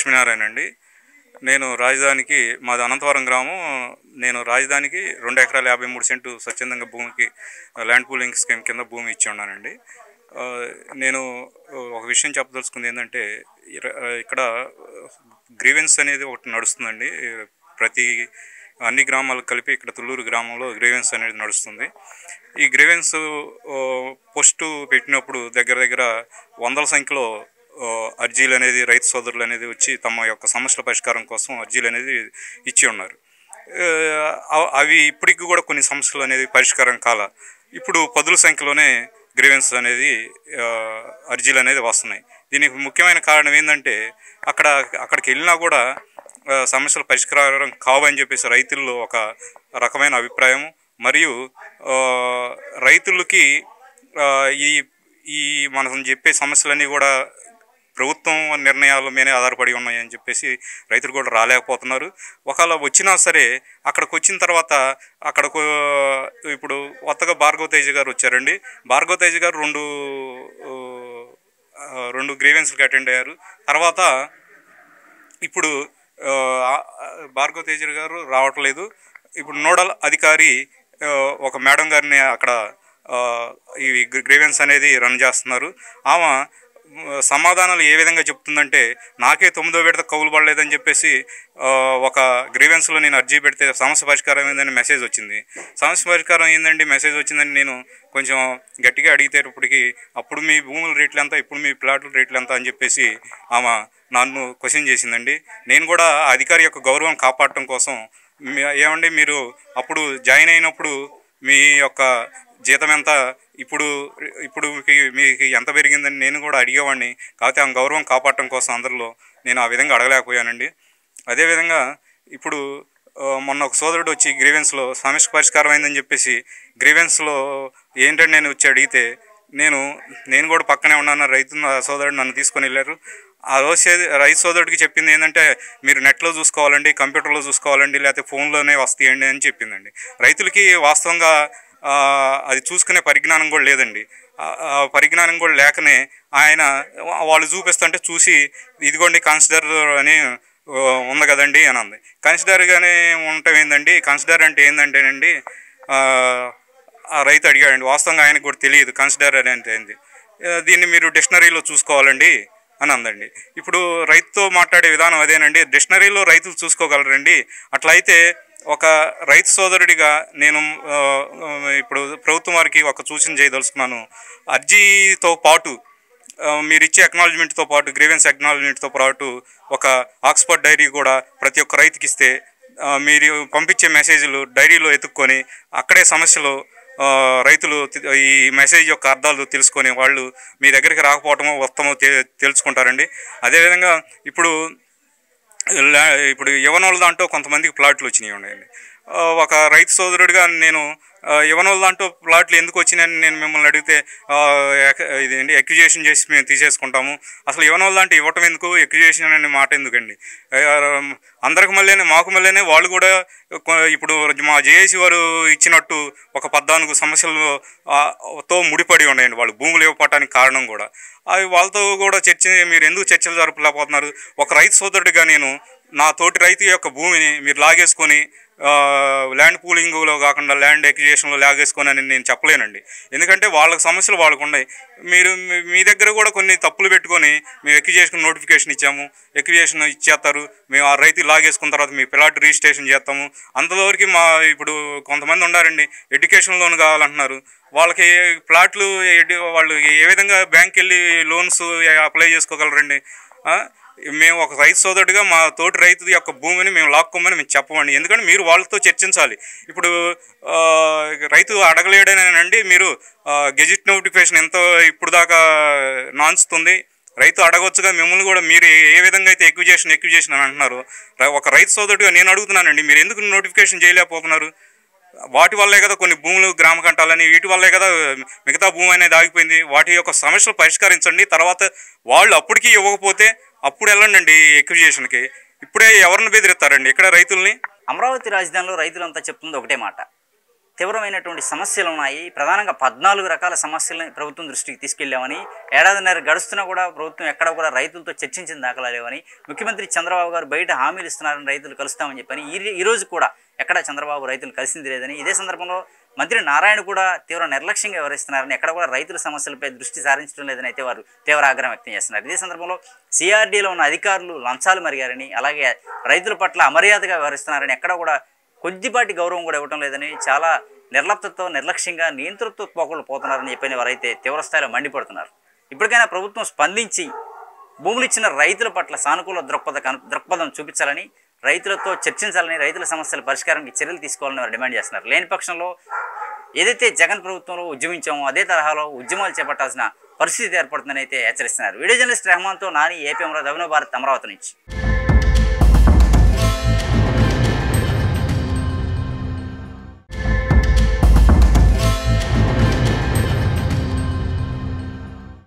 లక్ష్మీనారాయణ అండి. నేను రాజధానికి మాది అనంతవరం గ్రామం. నేను రాజధానికి 2 ఎకరాల 53 సెంటు స్వచ్ఛందంగా భూమికి ల్యాండ్ పూలింగ్ స్కీమ్ కింద భూమి ఇచ్చి ఉన్నానండి. నేను ఒక విషయం చెప్పదలుచుకుంది ఏంటంటే, ఇక్కడ గ్రీవెన్స్ అనేది ఒకటి నడుస్తుందండి. ప్రతి అన్ని గ్రామాలకు కలిపి ఇక్కడ తుళ్ళూరు గ్రామంలో గ్రీవెన్స్ అనేది నడుస్తుంది. ఈ గ్రీవెన్స్ పోస్టు పెట్టినప్పుడు దగ్గర దగ్గర వందల సంఖ్యలో అర్జీలు అనేది రైతు సోదరులు అనేది వచ్చి తమ యొక్క సమస్యల పరిష్కారం కోసం అర్జీలు అనేది ఇచ్చి ఉన్నారు. అవి ఇప్పటికి కూడా కొన్ని సమస్యలు అనేది పరిష్కారం కాల. ఇప్పుడు పదుల సంఖ్యలోనే గ్రీవెన్స్ అనేది అర్జీలు అనేది వస్తున్నాయి. దీనికి ముఖ్యమైన కారణం ఏంటంటే, అక్కడికి వెళ్ళినా కూడా సమస్యల పరిష్కారం కావని చెప్పేసి రైతుల్లో ఒక రకమైన అభిప్రాయం. మరియు రైతులకి ఈ ఈ మనం చెప్పే సమస్యలన్నీ కూడా ప్రభుత్వం నిర్ణయాల మీదే ఆధారపడి ఉన్నాయని చెప్పేసి రైతులు కూడా రాలేకపోతున్నారు. ఒకవేళ వచ్చినా సరే అక్కడికి వచ్చిన తర్వాత ఇప్పుడు కొత్తగా భార్గవ తేజ గారు వచ్చారండి. భార్గవ తేజ గారు రెండు గ్రీవెన్స్కి అటెండ్ అయ్యారు. తర్వాత ఇప్పుడు భార్గవ తేజ గారు రావట్లేదు. ఇప్పుడు నోడల్ అధికారి ఒక మేడం గారిని అక్కడ ఈ గ్రీవెన్స్ అనేది రన్ చేస్తున్నారు. ఆమె సమాధానాలు ఏ విధంగా చెప్తుందంటే, నాకే 9వ విడత కౌలు పడలేదని చెప్పేసి ఒక గ్రీవెన్స్లో నేను అర్జీ పెడితే సమస్య పరిష్కారం ఏందని మెసేజ్ వచ్చింది. సమస్య పరిష్కారం ఏందండి మెసేజ్ వచ్చిందని నేను కొంచెం గట్టిగా అడిగితేటప్పటికి, అప్పుడు మీ భూముల రేట్లు ఎంత, ఇప్పుడు మీ ప్లాట్ల రేట్లు ఎంత అని చెప్పేసి ఆమె నన్ను క్వశ్చన్ చేసిందండి. నేను కూడా అధికారి యొక్క గౌరవం కాపాడటం కోసం, ఏమండి మీరు అప్పుడు జాయిన్ అయినప్పుడు మీ యొక్క జీతం ఎంత, ఇప్పుడు మీకు ఎంత పెరిగిందని నేను కూడా అడిగేవాడిని. కాకపోతే ఆ గౌరవం కాపాడటం కోసం అందరిలో నేను ఆ విధంగా అడగలేకపోయానండి. అదేవిధంగా ఇప్పుడు మొన్న ఒక సోదరుడు వచ్చి గ్రీవెన్స్లో సమస్య పరిష్కారం అయిందని చెప్పేసి గ్రీవెన్స్లో ఏంటంటే నేను వచ్చి అడిగితే, నేను కూడా పక్కనే ఉన్నాను, రైతు సోదరుడు నన్ను తీసుకొని వెళ్ళారు. ఆ రోజు రైతు సోదరుడికి చెప్పింది ఏంటంటే, మీరు నెట్లో చూసుకోవాలండి, కంప్యూటర్లో చూసుకోవాలండి, లేకపోతే ఫోన్లోనే వస్తాయండి అని చెప్పిందండి. రైతులకి వాస్తవంగా అది చూసుకునే పరిజ్ఞానం కూడా లేదండి. పరిజ్ఞానం కూడా లేకనే వాళ్ళు చూపిస్తుంటే చూసి, ఇదిగోండి కన్సిడర్ అని ఉంది కదండి అని అంది. కన్సిడర్గానే ఉండటం ఏందండి, కన్సిడర్ అంటే ఏంటంటేనండి, ఆ రైతు అడిగాడండి. వాస్తవంగా ఆయనకు కూడా తెలియదు కన్సిడర్ అని అంటే ఏంది. దీన్ని మీరు డిక్షనరీలో చూసుకోవాలండి అని అందండి. ఇప్పుడు రైతుతో మాట్లాడే విధానం అదేనండి. డిక్షనరీలో రైతులు చూసుకోగలరండి. అట్లయితే ఒక రైతు సోదరుడిగా నేను ఇప్పుడు ప్రభుత్వం వారికి ఒక సూచన చేయదలుచుకున్నాను. అర్జీతో పాటు మీరు ఇచ్చే అక్నాలజ్మెంట్తో పాటు, గ్రీవెన్స్ అక్నాలజ్మెంట్తో పాటు ఒక ఆక్స్ఫర్డ్ డైరీ కూడా ప్రతి ఒక్క రైతుకి ఇస్తే, మీరు పంపించే మెసేజ్లు డైరీలో ఎత్తుక్కొని అక్కడే సమస్యలు రైతులు ఈ మెసేజ్ యొక్క అర్థాలు తెలుసుకొని వాళ్ళు మీ దగ్గరికి రాకపోవటమో వస్తామో తెలుసుకుంటారండి. అదేవిధంగా ఇప్పుడు యువనోళ్ళ దాంట్లో కొంతమందికి ప్లాట్లు వచ్చినాయి ఉన్నాయండి. ఒక రైతు సోదరుడిగా నేను యువనోళ్ళ దాంట్లో ప్లాట్లు ఎందుకు వచ్చినాయని నేను మిమ్మల్ని అడిగితే, ఇదేంటి అక్యుజేషన్ చేసి మేము తీసేసుకుంటాము, అసలు యువనోళ్ళ దాంట్లో ఇవ్వటం ఎందుకు, అక్యుజేషన్ అనే మాట ఎందుకండి, అందరికి మాకు మళ్ళీనే వాళ్ళు కూడా ఇప్పుడు మా జేఏసీ వారు ఇచ్చినట్టు ఒక 14 సమస్యలతో ముడిపడి ఉన్నాయండి. వాళ్ళు భూములు ఇవ్వటానికి కారణం కూడా అవి. వాళ్ళతో కూడా మీరు ఎందుకు చర్చలు జరపలేకపోతున్నారు? ఒక రైతు సోదరుడిగా నేను నా తోటి రైతు యొక్క భూమిని మీరు లాగేసుకొని ల్యాండ్ పూలింగ్లో కాకుండా ల్యాండ్ ఎక్విజేషన్లో లాగేసుకొని అని నేను చెప్పలేనండి. ఎందుకంటే వాళ్ళకి సమస్యలు వాళ్ళకు ఉన్నాయి. మీ దగ్గర కూడా కొన్ని తప్పులు పెట్టుకొని మేము ఎక్విజేషన్ నోటిఫికేషన్ ఇచ్చాము, ఎక్విజేషన్ ఇచ్చేస్తారు, మేము ఆ రైతు లాగేసుకున్న తర్వాత మీ ప్లాట్ రిజిస్ట్రేషన్ చేస్తాము. అంతవరకు ఇప్పుడు కొంతమంది ఉన్నారండి, ఎడ్యుకేషన్ లోన్ కావాలంటున్నారు. వాళ్ళకి ప్లాట్లు వాళ్ళు ఏ విధంగా బ్యాంక్కి వెళ్ళి లోన్స్ అప్లై చేసుకోగలరండి? మేము ఒక రైతు సోదరుడిగా మా తోటి రైతు యొక్క భూమిని మేము లాక్కోమని మేము చెప్పమండి. ఎందుకంటే మీరు వాళ్ళతో చర్చించాలి. ఇప్పుడు రైతు అడగలేడనండి, మీరు గెజిట్ నోటిఫికేషన్ ఎంతో ఇప్పుడు దాకా నాన్స్తుంది, రైతు అడగవచ్చుగా మిమ్మల్ని కూడా. మీరు ఏ విధంగా అయితే ఎక్విజేషన్ అని అంటున్నారు, ఒక రైతు సోదరుడిగా నేను అడుగుతున్నానండి, మీరు ఎందుకు నోటిఫికేషన్ చేయలేకపోతున్నారు? వాటి వల్లే కదా కొన్ని భూములు గ్రామ కంటాలని, వీటి వల్లే కదా మిగతా భూమి అనేది ఆగిపోయింది. వాటి యొక్క సమస్యలు పరిష్కరించండి. తర్వాత వాళ్ళు అప్పటికి ఇవ్వకపోతే అప్పుడు వెళ్ళండి ఎక్విజేషన్కి. ఇప్పుడే ఎవరిని బెదిరిస్తారండి ఇక్కడ రైతుల్ని? అమరావతి రాజధానిలో రైతులంతా చెప్తుంది ఒకటే మాట, తీవ్రమైనటువంటి సమస్యలు ఉన్నాయి. ప్రధానంగా 14 రకాల సమస్యలను ప్రభుత్వం దృష్టికి తీసుకెళ్లామని, ఏడాదిన్నర గడుస్తున్నా కూడా ప్రభుత్వం ఎక్కడ కూడా రైతులతో చర్చించిన దాఖలాలు లేవని, ముఖ్యమంత్రి చంద్రబాబు గారు బయట హామీలు ఇస్తున్నారని రైతులు కలుస్తామని చెప్పని ఈరోజు కూడా ఎక్కడ చంద్రబాబు రైతులు కలిసింది లేదని, ఇదే సందర్భంలో మంత్రి నారాయణ కూడా తీవ్ర నిర్లక్ష్యంగా వ్యవహరిస్తున్నారని, ఎక్కడ కూడా రైతుల సమస్యలపై దృష్టి సారించడం లేదని అయితే వారు తీవ్ర ఆగ్రహం వ్యక్తం చేస్తున్నారు. ఇదే సందర్భంలో సిఆర్డీలో ఉన్న అధికారులు లంచాలు మరిగారని, అలాగే రైతుల పట్ల అమర్యాదగా వ్యవహరిస్తున్నారని, ఎక్కడ కూడా కొద్దిపాటి గౌరవం కూడా ఇవ్వడం లేదని, చాలా నిర్లప్తతో నిర్లక్ష్యంగా నియంతృత్వ పోకలు పోతున్నారని చెప్పిన వారైతే తీవ్రస్థాయిలో మండిపడుతున్నారు. ఇప్పటికైనా ప్రభుత్వం స్పందించి భూములు ఇచ్చిన రైతుల పట్ల సానుకూల దృక్పథం చూపించాలని, రైతులతో చర్చించాలని, రైతుల సమస్యల పరిష్కారానికి చర్యలు తీసుకోవాలని వారు డిమాండ్ చేస్తున్నారు. లేని పక్షంలో ఏదైతే జగన్ ప్రభుత్వంలో ఉద్యమించామో అదే తరహాలో ఉద్యమాలు చేపట్టాల్సిన పరిస్థితి ఏర్పడుతుందని అయితే హెచ్చరిస్తున్నారు. వీడియో జర్నలిస్ట్ రెహమాన్తో నాని, ఏపీ అమరావతి, అభినవ్ భారత్, అమరావతి నుంచి.